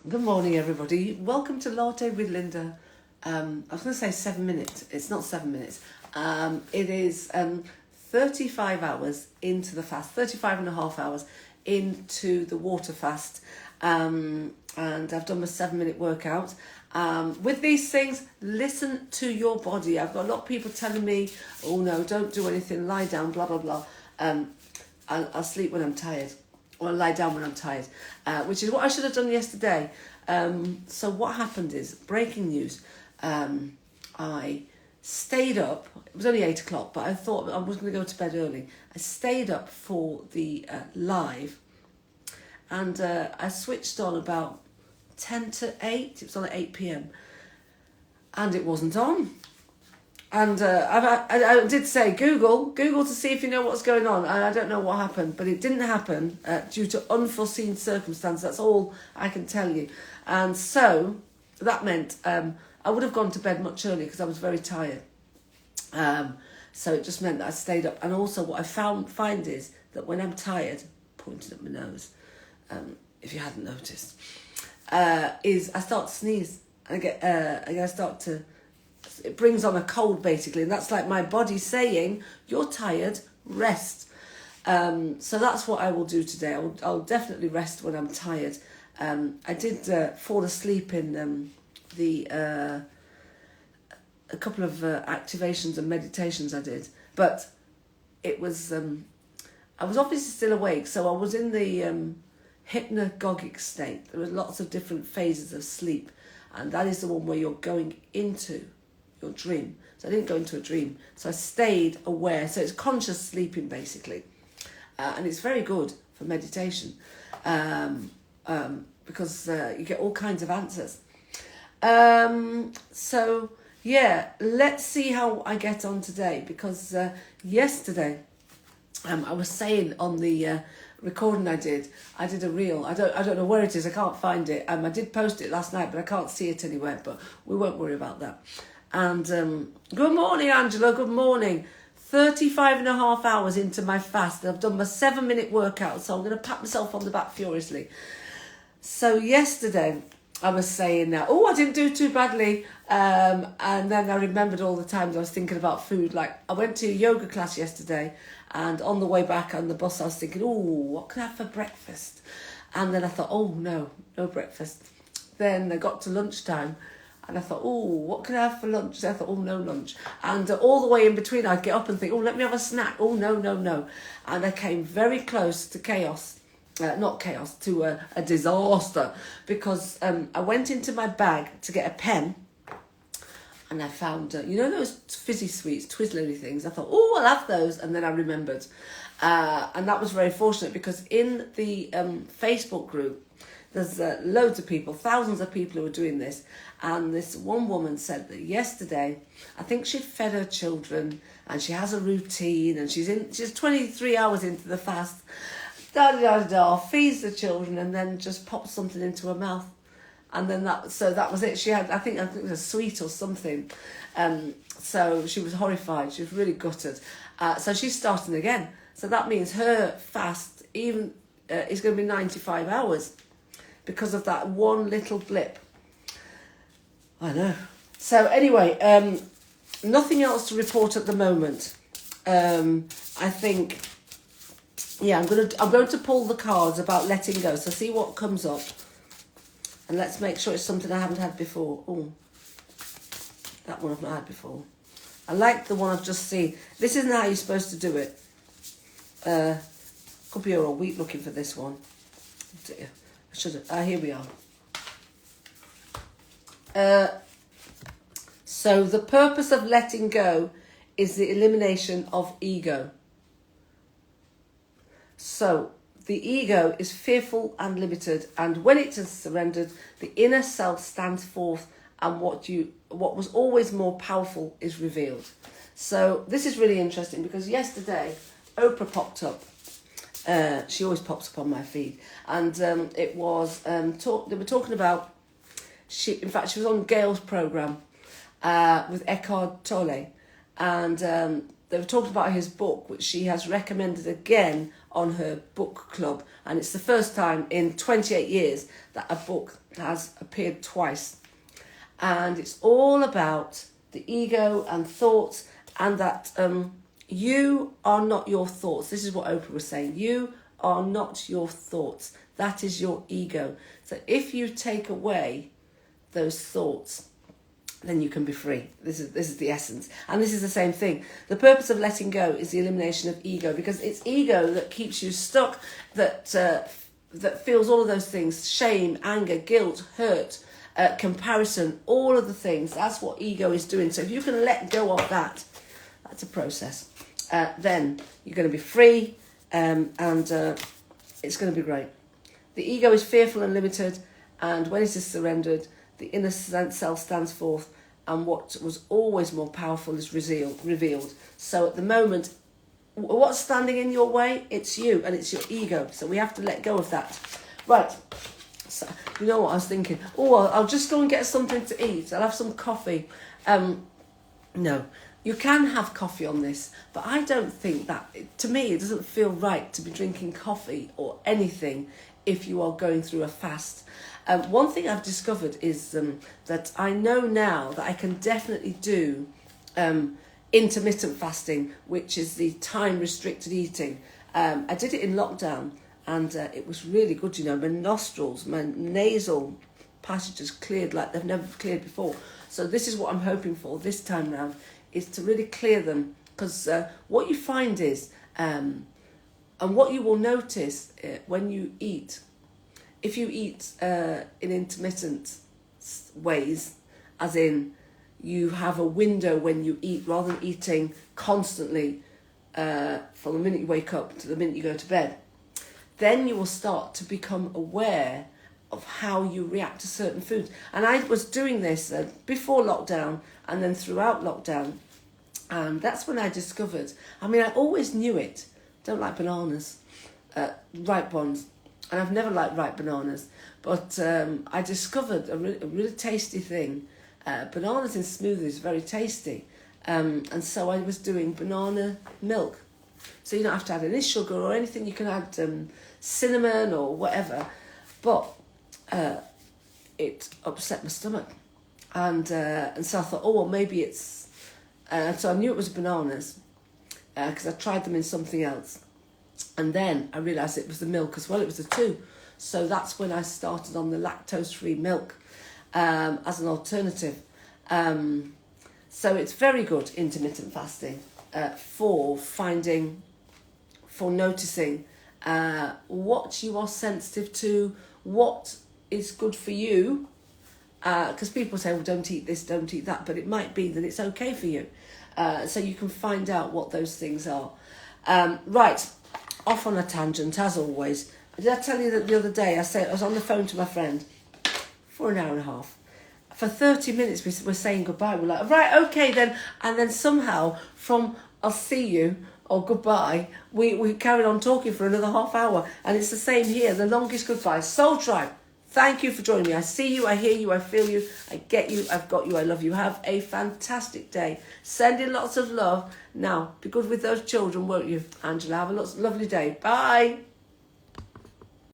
Good morning, everybody. Welcome to Latte with Lynda. I was going to say 7 minutes. It's not 7 minutes. It is 35 hours into the fast, 35 and a half hours into the water fast. And I've done my 7-minute workout. With these things, listen to your body. I've got a lot of people telling me, oh no, don't do anything, lie down, blah, blah, blah. I'll sleep when I'm tired. Or lie down when I'm tired, which is what I should have done yesterday. So what happened is, breaking news, I stayed up. It was only 8 o'clock, but I thought I was going to go to bed early. I stayed up for the live, and I switched on about 10 to 8. It was on at 8 p.m. and it wasn't on. And I did say, Google to see if you know what's going on. And I don't know what happened, but it didn't happen due to unforeseen circumstances. That's all I can tell you. And so that meant I would have gone to bed much earlier because I was very tired. So it just meant that I stayed up. And also what I find is that when I'm tired, pointing at my nose, if you hadn't noticed, is I start to sneeze. I start to... It brings on a cold, basically, and that's like my body saying, you're tired, rest. So that's what I will do today. I'll definitely rest when I'm tired. I did fall asleep in a couple of activations and meditations I did, but it was I was obviously still awake, so I was in the hypnagogic state. There were lots of different phases of sleep, and that is the one where you're going into your dream. So I didn't go into a dream, so I stayed aware. So it's conscious sleeping, basically, and it's very good for meditation because you get all kinds of answers. So yeah, let's see how I get on today, because yesterday I was saying on the recording I did a reel. I don't know where it is. I can't find it. I did post it last night, but I can't see it anywhere. But we won't worry about that. And good morning, Angela. Good morning. 35 and a half hours into my fast. I've done my 7-minute workout, so I'm going to pat myself on the back furiously. So yesterday I was saying that, I didn't do too badly. And then I remembered all the times I was thinking about food. Like, I went to a yoga class yesterday, and on the way back on the bus I was thinking, what can I have for breakfast? And then I thought, no breakfast. Then I got to lunchtime, and I thought, what can I have for lunch? So I thought, no lunch. And all the way in between, I'd get up and think, let me have a snack. No. And I came very close to chaos. Not chaos, to a disaster. Because I went into my bag to get a pen, and I found, those fizzy sweets, Twizzlery things. I thought, I'll have those. And then I remembered. And that was very fortunate, because in the Facebook group, there's loads of people, thousands of people who are doing this. And this one woman said that yesterday, I think she'd fed her children, and she has a routine, and she's 23 hours into the fast, feeds the children, and then just pops something into her mouth. And then that was it. She had, I think it was a sweet or something. So she was horrified. She was really gutted. So she's starting again. So that means her fast even is going to be 95 hours. Because of that one little blip. I know. So anyway, nothing else to report at the moment. I think, I'm going to pull the cards about letting go. So see what comes up, and let's make sure it's something I haven't had before. That one I've not had before. I like the one I've just seen. This isn't how you're supposed to do it. Could be here all week looking for this one. Dear. Here we are. So the purpose of letting go is the elimination of ego. So the ego is fearful and limited, and when it is surrendered, the inner self stands forth, and what was always more powerful is revealed. So this is really interesting, because yesterday Oprah popped up. She always pops up on my feed, and it was they were talking about. She was on Gail's program with Eckhart Tolle, and they were talking about his book, which she has recommended again on her book club, and it's the first time in 28 years that a book has appeared twice. And it's all about the ego and thoughts, and that you are not your thoughts. This is what Oprah was saying. You are not your thoughts. That is your ego. So if you take away those thoughts, then you can be free. This is the essence. And this is the same thing. The purpose of letting go is the elimination of ego, because it's ego that keeps you stuck, that feels all of those things: shame, anger, guilt, hurt, comparison, all of the things. That's what ego is doing. So if you can let go of that, that's a process. Then you're going to be free, and it's going to be great. The ego is fearful and limited, and when it is surrendered, the inner self stands forth, and what was always more powerful is revealed. So at the moment, what's standing in your way? It's you, and it's your ego. So we have to let go of that. Right. So, you know what I was thinking? Oh, I'll just go and get something to eat. I'll have some coffee. No, you can have coffee on this, but I don't think that, to me, it doesn't feel right to be drinking coffee or anything if you are going through a fast. One thing I've discovered is that I know now that I can definitely do intermittent fasting, which is the time-restricted eating. I did it in lockdown, and it was really good. You know, my nostrils, my nasal passages cleared like they've never cleared before. So this is what I'm hoping for this time round, is to really clear them. Because what you find is, and what you will notice when you eat, if you eat in intermittent ways, as in you have a window when you eat, rather than eating constantly from the minute you wake up to the minute you go to bed, then you will start to become aware of how you react to certain foods. And I was doing this before lockdown and then throughout lockdown. And that's when I discovered, I mean, I always knew it. Don't like bananas, ripe ones. And I've never liked ripe bananas. But I discovered a really tasty thing. Bananas in smoothies is very tasty. And so I was doing banana milk. So you don't have to add any sugar or anything. You can add cinnamon or whatever. But it upset my stomach. And so I thought, oh, well, maybe it's... so I knew it was bananas because I tried them in something else. And then I realised it was the milk as well. It was the two. So that's when I started on the lactose-free milk as an alternative. So it's very good, intermittent fasting, for noticing what you are sensitive to, what is good for you. Because people say, well, don't eat this, don't eat that. But it might be that it's okay for you. So you can find out what those things are. Right, off on a tangent, as always. Did I tell you that the other day I was on the phone to my friend for an hour and a half. For 30 minutes we were saying goodbye. We're like, right, okay then. And then somehow from I'll see you or goodbye, we carried on talking for another half hour. And it's the same here, the longest goodbye. Soul Tribe, thank you for joining me. I see you, I hear you, I feel you, I get you, I've got you, I love you. Have a fantastic day. Send in lots of love. Now, be good with those children, won't you, Angela? Have a lovely day. Bye.